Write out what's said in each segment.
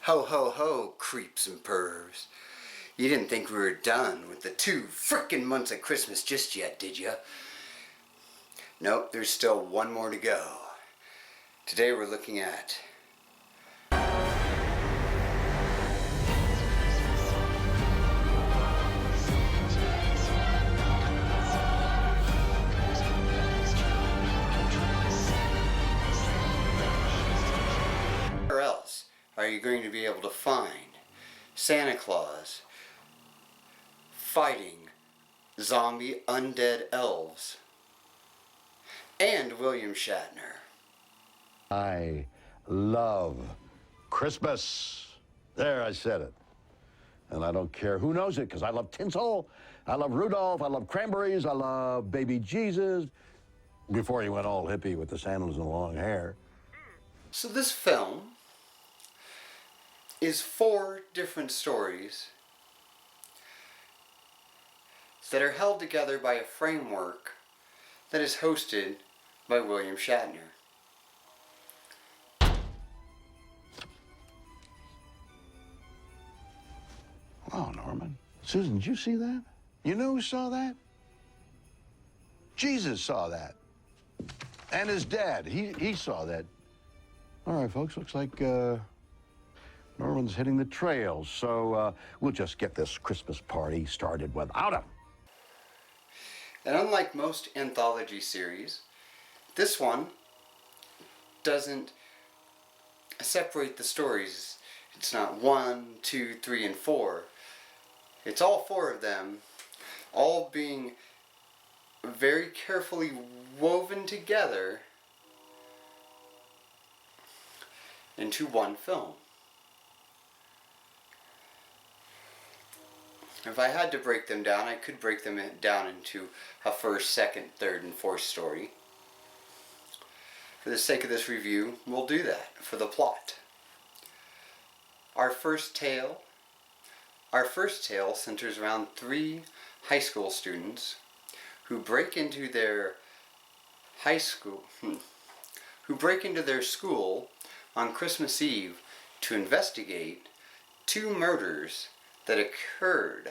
Ho ho ho, creeps and pervs. You didn't think we were done with the 2 frickin' months of Christmas just yet, did you? Nope, there's still one more to go. Today we're looking at where else are you going to be able to find Santa Claus fighting zombie undead elves and William Shatner? I love Christmas. There, I said it. And I don't care who knows it, because I love tinsel, I love Rudolph, I love cranberries, I love baby Jesus, before he went all hippie with the sandals and the long hair. So this film is 4 different stories that are held together by a framework that is hosted by William Shatner. Wow, Norman. Susan, did you see that? You know who saw that? Jesus saw that. And his dad, he saw that. All right, folks, looks like Norman's hitting the trail, so we'll just get this Christmas party started without him. And unlike most anthology series, this one doesn't separate the stories. It's not 1, 2, 3, and 4. It's all 4 of them, all being very carefully woven together into one film. If I had to break them down, I could break them down into a first, second, third, and fourth story. For the sake of this review, we'll do that for the plot. Our first tale centers around 3 high school students who break into their school on Christmas Eve to investigate 2 murders that occurred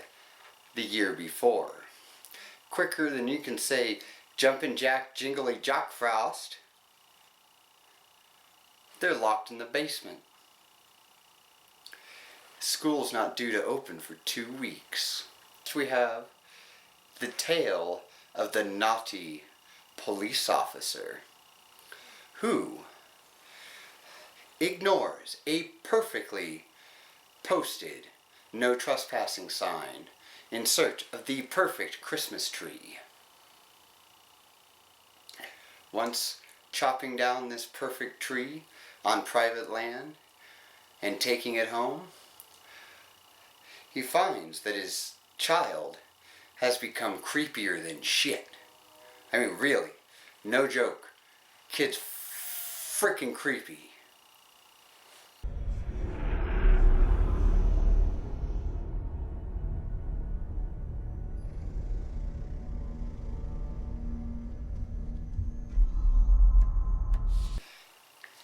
the year before. Quicker than you can say Jumpin' Jack Jingly Jock Frost, they're locked in the basement. School's not due to open for 2 weeks. Next we have the tale of the naughty police officer who ignores a perfectly posted no trespassing sign in search of the perfect Christmas tree. Once chopping down this perfect tree on private land and taking it home, he finds that his child has become creepier than shit. I mean, really, no joke. Kid's freaking creepy.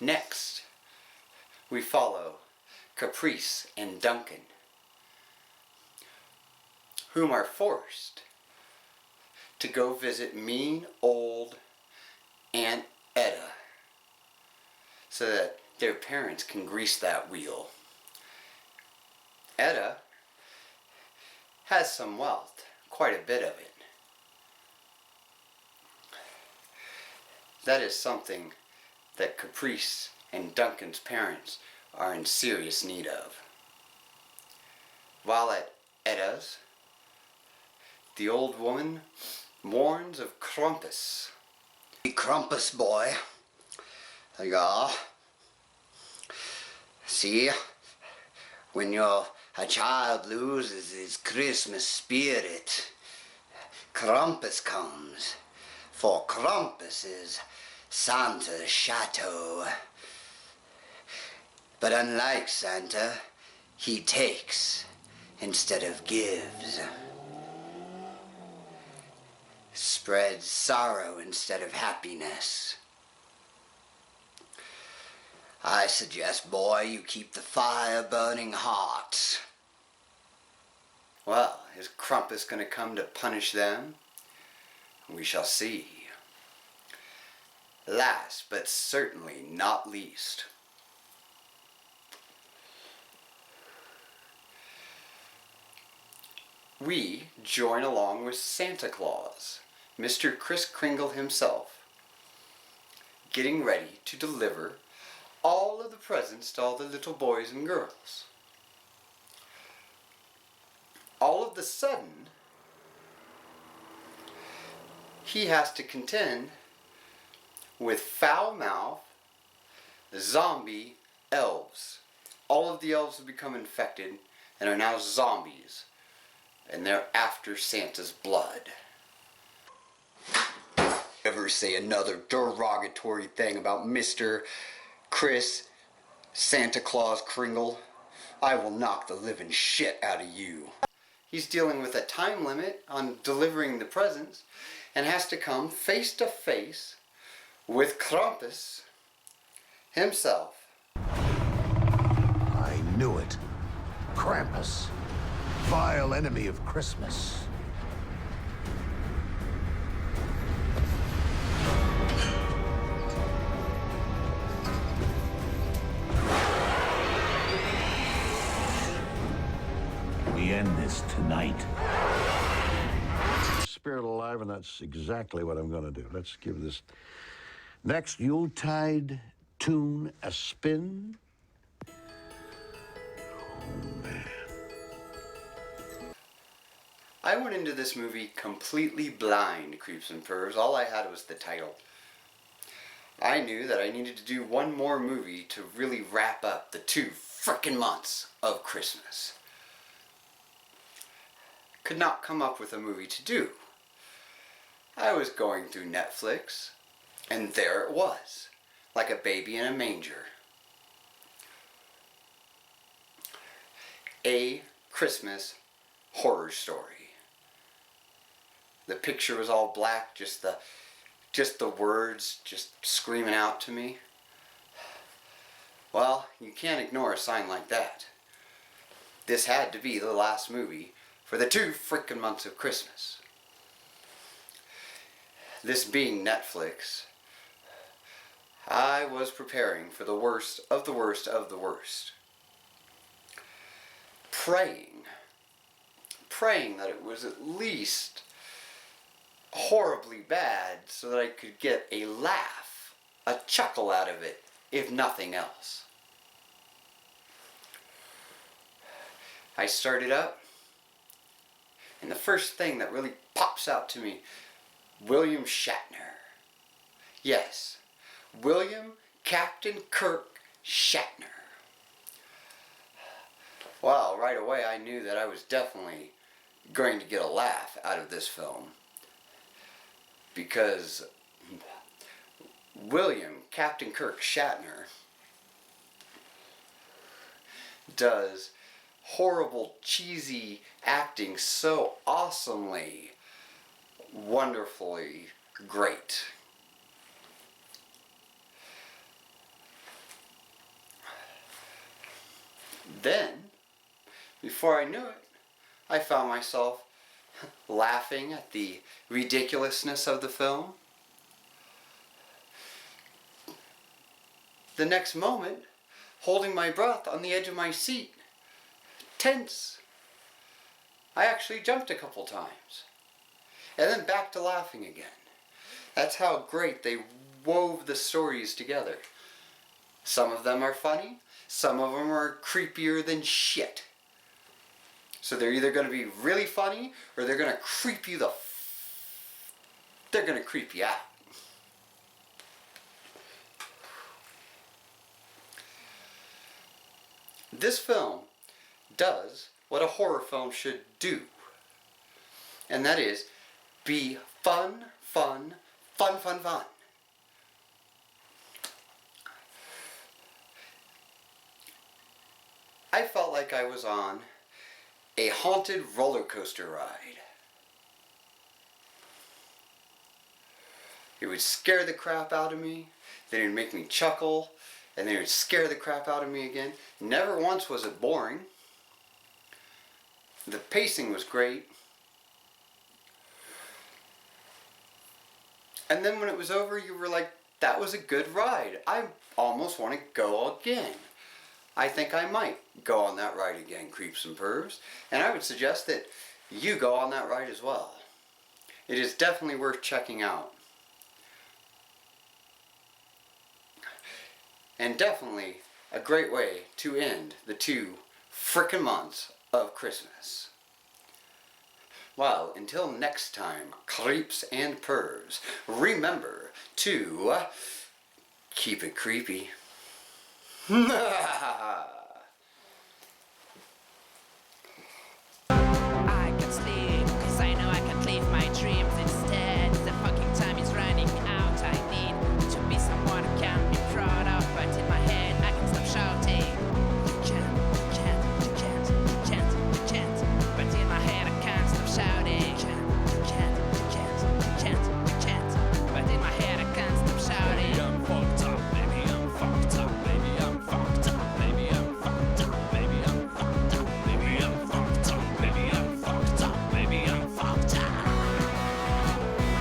Next, we follow Caprice and Duncan, whom are forced to go visit mean old Aunt Etta so that their parents can grease that wheel. Etta has some wealth, quite a bit of it. That is something that Caprice and Duncan's parents are in serious need of. While at Etta's, the old woman warns of Krampus. Krampus boy, yeah. See, when a child loses his Christmas spirit, Krampus comes, for Krampus is Santa's chateau. But unlike Santa, he takes instead of gives. Spreads sorrow instead of happiness. I suggest, boy, you keep the fire burning hot. Well, is Krampus going to come to punish them? We shall see. Last, but certainly not least, we join along with Santa Claus, Mr. Kris Kringle himself, getting ready to deliver all of the presents to all the little boys and girls. All of the sudden, he has to contend with foul-mouthed zombie elves. All of the elves have become infected and are now zombies, and they're after Santa's blood. Ever say another derogatory thing about Mr. Kris Santa Claus Kringle, I will knock the living shit out of you. He's dealing with a time limit on delivering the presents and has to come face to face with Krampus himself. I knew it. Krampus. Vile enemy of Christmas. We end this tonight. Spirit alive, and that's exactly what I'm going to do. Let's give this next Yuletide tune a spin. Oh, man. I went into this movie completely blind, Creeps and Pervs. All I had was the title. I knew that I needed to do one more movie to really wrap up the 2 frickin' months of Christmas. Could not come up with a movie to do. I was going through Netflix, and there it was, like a baby in a manger. A Christmas horror story. The picture was all black, just the words just screaming out to me. Well, you can't ignore a sign like that. This had to be the last movie for the 2 frickin' months of Christmas. This being Netflix, I was preparing for the worst of the worst of the worst. Praying that it was at least horribly bad so that I could get a laugh, a chuckle out of it, if nothing else. I started up, and the first thing that really pops out to me, William Shatner. Yes, William Captain Kirk Shatner. Well, right away I knew that I was definitely going to get a laugh out of this film, because William Captain Kirk Shatner does horrible, cheesy acting so awesomely, wonderfully great. Then, before I knew it, I found myself laughing at the ridiculousness of the film. The next moment, holding my breath on the edge of my seat, tense. I actually jumped a couple times. And then back to laughing again. That's how great they wove the stories together. Some of them are funny, some of them are creepier than shit. So they're either going to be really funny, or they're going to creep you they're going to creep you out. This film does what a horror film should do. And that is be fun, fun, fun, fun, fun. I felt like I was on a haunted roller coaster ride. It would scare the crap out of me, then it would make me chuckle, and they would scare the crap out of me again. Never once was it boring. The pacing was great. And then when it was over, you were like, that was a good ride. I almost want to go again. I think I might go on that ride again, Creeps and Pervs. And I would suggest that you go on that ride as well. It is definitely worth checking out. And definitely a great way to end the 2 frickin' months of Christmas. Well, until next time, Creeps and Pervs, remember to keep it creepy.